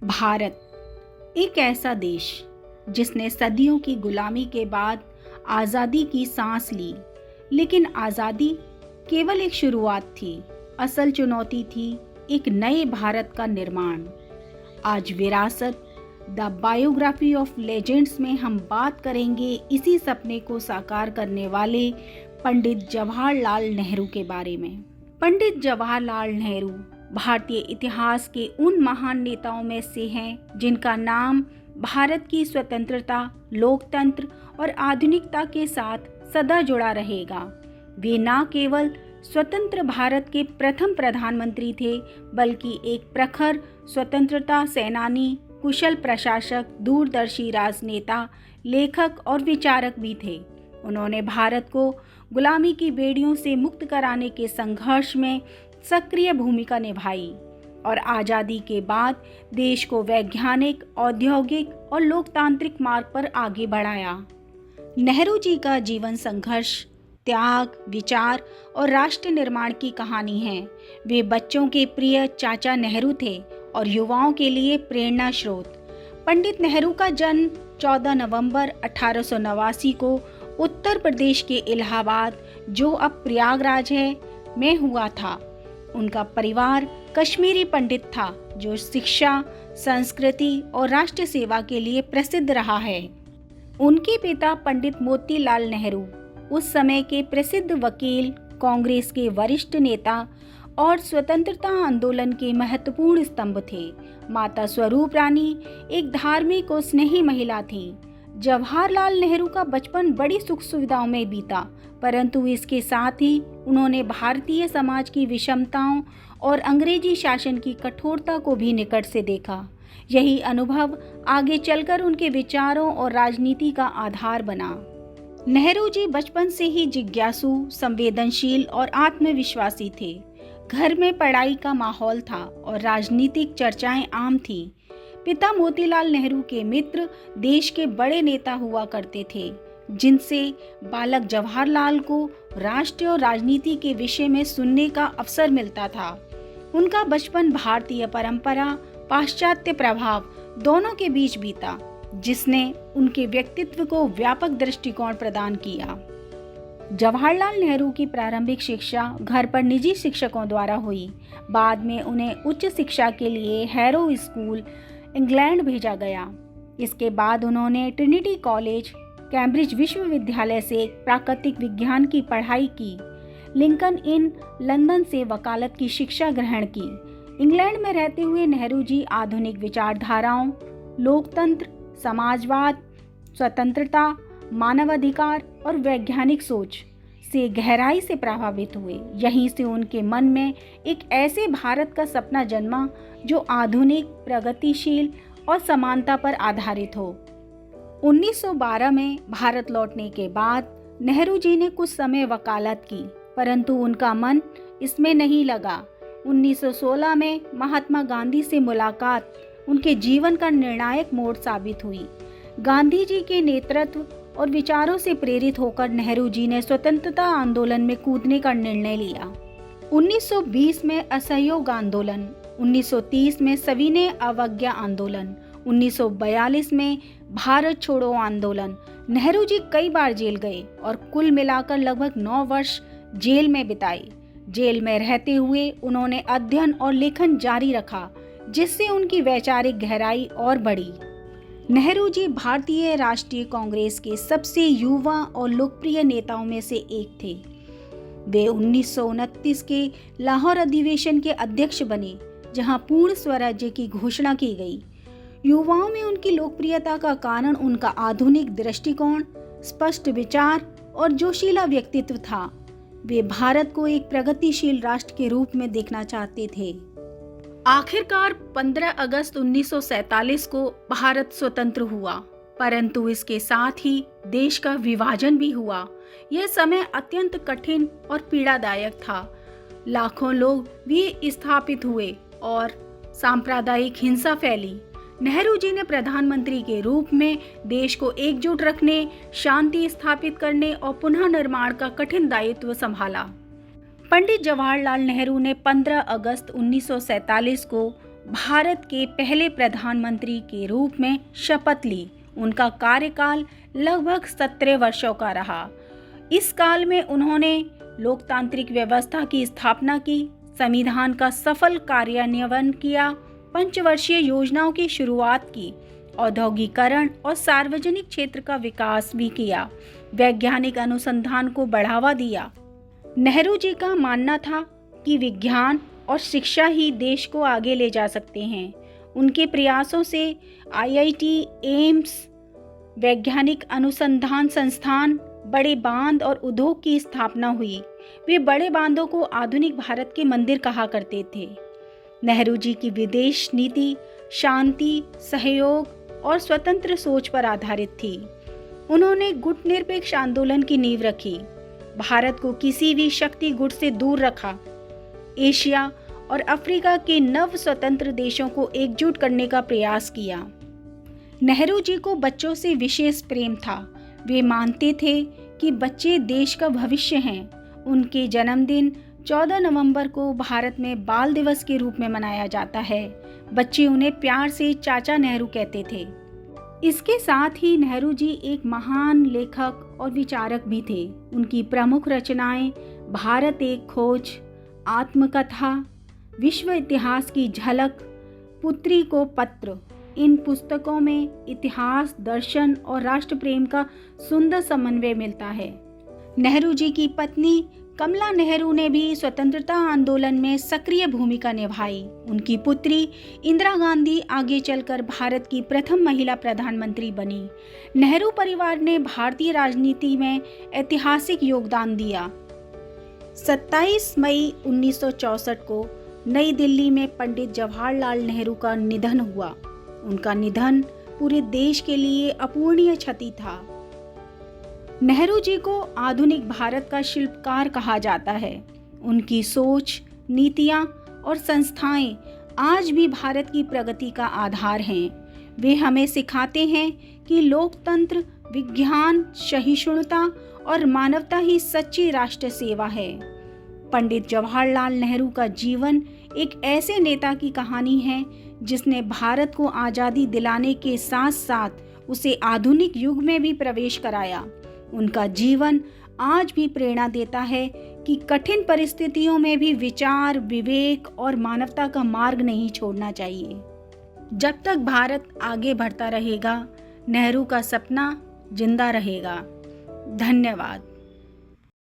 भारत एक ऐसा देश जिसने सदियों की गुलामी के बाद आज़ादी की सांस ली, लेकिन आज़ादी केवल एक शुरुआत थी। असल चुनौती थी एक नए भारत का निर्माण। आज विरासत द बायोग्राफी ऑफ लेजेंड्स में हम बात करेंगे इसी सपने को साकार करने वाले पंडित जवाहरलाल नेहरू के बारे में। पंडित जवाहरलाल नेहरू भारतीय इतिहास के उन महान नेताओं में से हैं जिनका नाम भारत की स्वतंत्रता, लोकतंत्र और आधुनिकता के साथ सदा जुड़ा रहेगा। वे न केवल स्वतंत्र भारत के प्रथम प्रधानमंत्री थे, बल्कि एक प्रखर स्वतंत्रता सेनानी, कुशल प्रशासक, दूरदर्शी राजनेता, लेखक और विचारक भी थे। उन्होंने भारत को गुलामी की बेड़ियों से मुक्त कराने के संघर्ष में सक्रिय भूमिका निभाई और आज़ादी के बाद देश को वैज्ञानिक, औद्योगिक और लोकतांत्रिक मार्ग पर आगे बढ़ाया। नेहरू जी का जीवन संघर्ष, त्याग, विचार और राष्ट्र निर्माण की कहानी है। वे बच्चों के प्रिय चाचा नेहरू थे और युवाओं के लिए प्रेरणा स्रोत। पंडित नेहरू का जन्म 14 नवंबर 1889 को उत्तर प्रदेश के इलाहाबाद, जो अब प्रयागराज है, में हुआ था। उनका परिवार कश्मीरी पंडित था जो शिक्षा, संस्कृति और राष्ट्र सेवा के लिए प्रसिद्ध रहा है। उनके पिता पंडित मोतीलाल नेहरू उस समय के प्रसिद्ध वकील, कांग्रेस के वरिष्ठ नेता और स्वतंत्रता आंदोलन के महत्वपूर्ण स्तंभ थे। माता स्वरूप रानी एक धार्मिक और स्नेही महिला थीं। जवाहरलाल नेहरू का बचपन बड़ी सुख सुविधाओं में बीता, परंतु इसके साथ ही उन्होंने भारतीय समाज की विषमताओं और अंग्रेजी शासन की कठोरता को भी निकट से देखा। यही अनुभव आगे चलकर उनके विचारों और राजनीति का आधार बना। नेहरू जी बचपन से ही जिज्ञासु, संवेदनशील और आत्मविश्वासी थे। घर में पढ़ाई का माहौल था और राजनीतिक चर्चाएं आम थीं। पिता मोतीलाल नेहरू के मित्र देश के बड़े नेता हुआ करते थे, जिनसे बालक जवाहरलाल को राष्ट्र और राजनीति के विषय में सुनने का अवसर मिलता था। उनका बचपन भारतीय परंपरा, पाश्चात्य प्रभाव दोनों के बीच बीता, जिसने उनके व्यक्तित्व को व्यापक दृष्टिकोण प्रदान किया। जवाहरलाल नेहरू की प्रारंभिक शिक्षा घर पर निजी शिक्षकों द्वारा हुई। बाद में उन्हें उच्च शिक्षा के लिए हैरो स्कूल, इंग्लैंड भेजा गया। इसके बाद उन्होंने ट्रिनिटी कॉलेज, कैम्ब्रिज विश्वविद्यालय से प्राकृतिक विज्ञान की पढ़ाई की। लिंकन इन लंदन से वकालत की शिक्षा ग्रहण की। इंग्लैंड में रहते हुए नेहरू जी आधुनिक विचारधाराओं, लोकतंत्र, समाजवाद, स्वतंत्रता, मानवाधिकार और वैज्ञानिक सोच से गहराई से प्रभावित हुए। यहीं से उनके मन में एक ऐसे भारत का सपना जन्मा जो आधुनिक, प्रगतिशील और समानता पर आधारित हो। 1912 में भारत लौटने के बाद नेहरू जी ने कुछ समय वकालत की, परंतु उनका मन इसमें नहीं लगा। 1916 में महात्मा गांधी से मुलाकात उनके जीवन का निर्णायक मोड़ साबित हुई। गांधी जी के नेतृत्व और विचारों से प्रेरित होकर नेहरू जी ने स्वतंत्रता आंदोलन में कूदने का निर्णय लिया। 1920 में असहयोग आंदोलन, 1930 में सविनय अवज्ञा आंदोलन, 1942 में भारत छोड़ो आंदोलन। नेहरू जी कई बार जेल गए और कुल मिलाकर लगभग 9 वर्ष जेल में बिताए। जेल में रहते हुए उन्होंने अध्ययन और लेखन जारी रखा, जिससे उनकी वैचारिक गहराई और बढ़ी। नेहरू जी भारतीय राष्ट्रीय कांग्रेस के सबसे युवा और लोकप्रिय नेताओं में से एक थे। वे 1929 के लाहौर अधिवेशन के अध्यक्ष बने, जहां पूर्ण स्वराज्य की घोषणा की गई। युवाओं में उनकी लोकप्रियता का कारण उनका आधुनिक दृष्टिकोण, स्पष्ट विचार और जोशीला व्यक्तित्व था। वे भारत को एक प्रगतिशील राष्ट्र के रूप में देखना चाहते थे। आखिरकार 15 अगस्त 1947 को भारत स्वतंत्र हुआ, परंतु इसके साथ ही देश का विभाजन भी हुआ। यह समय अत्यंत कठिन और पीड़ादायक था। लाखों लोग विस्थापित हुए और सांप्रदायिक हिंसा फैली। नेहरू जी ने प्रधानमंत्री के रूप में देश को एकजुट रखने, शांति स्थापित करने और पुनः निर्माण का कठिन दायित्व संभाला। पंडित जवाहरलाल नेहरू ने 15 अगस्त 1947 को भारत के पहले प्रधानमंत्री के रूप में शपथ ली। उनका कार्यकाल लगभग 17 वर्षों का रहा। इस काल में उन्होंने लोकतांत्रिक व्यवस्था की स्थापना की, संविधान का सफल कार्यान्वयन किया, पंचवर्षीय योजनाओं की शुरुआत की, औद्योगिकरण और सार्वजनिक क्षेत्र का विकास भी किया, वैज्ञानिक अनुसंधान को बढ़ावा दिया। नेहरू जी का मानना था कि विज्ञान और शिक्षा ही देश को आगे ले जा सकते हैं। उनके प्रयासों से आईआईटी, एम्स, वैज्ञानिक अनुसंधान संस्थान, बड़े बांध और उद्योग की स्थापना हुई। वे बड़े बांधों को आधुनिक भारत के मंदिर कहा करते थे। नेहरू जी की विदेश नीति शांति, सहयोग और स्वतंत्र सोच पर आधारित थी। उन्होंने गुटनिरपेक्ष आंदोलन की नींव रखी, भारत को किसी भी शक्ति गुट से दूर रखा, एशिया और अफ्रीका के नव स्वतंत्र देशों को एकजुट करने का प्रयास किया। नेहरू जी को बच्चों से विशेष प्रेम था। वे मानते थे कि बच्चे देश का भविष्य हैं। उनके जन्मदिन 14 नवंबर को भारत में बाल दिवस के रूप में मनाया जाता है। बच्चे उन्हें प्यार से चाचा नेहरू कहते थे। इसके साथ ही नेहरू जी एक महान लेखक और विचारक भी थे। उनकी प्रमुख रचनाएं भारत एक खोज, आत्मकथा, विश्व इतिहास की झलक, पुत्री को पत्र, इन पुस्तकों में इतिहास, दर्शन और राष्ट्र प्रेम का सुंदर समन्वय मिलता है। नेहरू जी की पत्नी कमला नेहरू ने भी स्वतंत्रता आंदोलन में सक्रिय भूमिका निभाई। उनकी पुत्री इंदिरा गांधी आगे चलकर भारत की प्रथम महिला प्रधानमंत्री बनी। नेहरू परिवार ने भारतीय राजनीति में ऐतिहासिक योगदान दिया। 27 मई 1964 को नई दिल्ली में पंडित जवाहरलाल नेहरू का निधन हुआ। उनका निधन पूरे देश के लिए अपूरणीय क्षति था। नेहरू जी को आधुनिक भारत का शिल्पकार कहा जाता है। उनकी सोच, नीतियां और संस्थाएं आज भी भारत की प्रगति का आधार हैं। वे हमें सिखाते हैं कि लोकतंत्र, विज्ञान, सहिष्णुता और मानवता ही सच्ची राष्ट्र सेवा है। पंडित जवाहरलाल नेहरू का जीवन एक ऐसे नेता की कहानी है जिसने भारत को आज़ादी दिलाने के साथ साथ उसे आधुनिक युग में भी प्रवेश कराया। उनका जीवन आज भी प्रेरणा देता है कि कठिन परिस्थितियों में भी विचार, विवेक और मानवता का मार्ग नहीं छोड़ना चाहिए। जब तक भारत आगे बढ़ता रहेगा, नेहरू का सपना जिंदा रहेगा। धन्यवाद।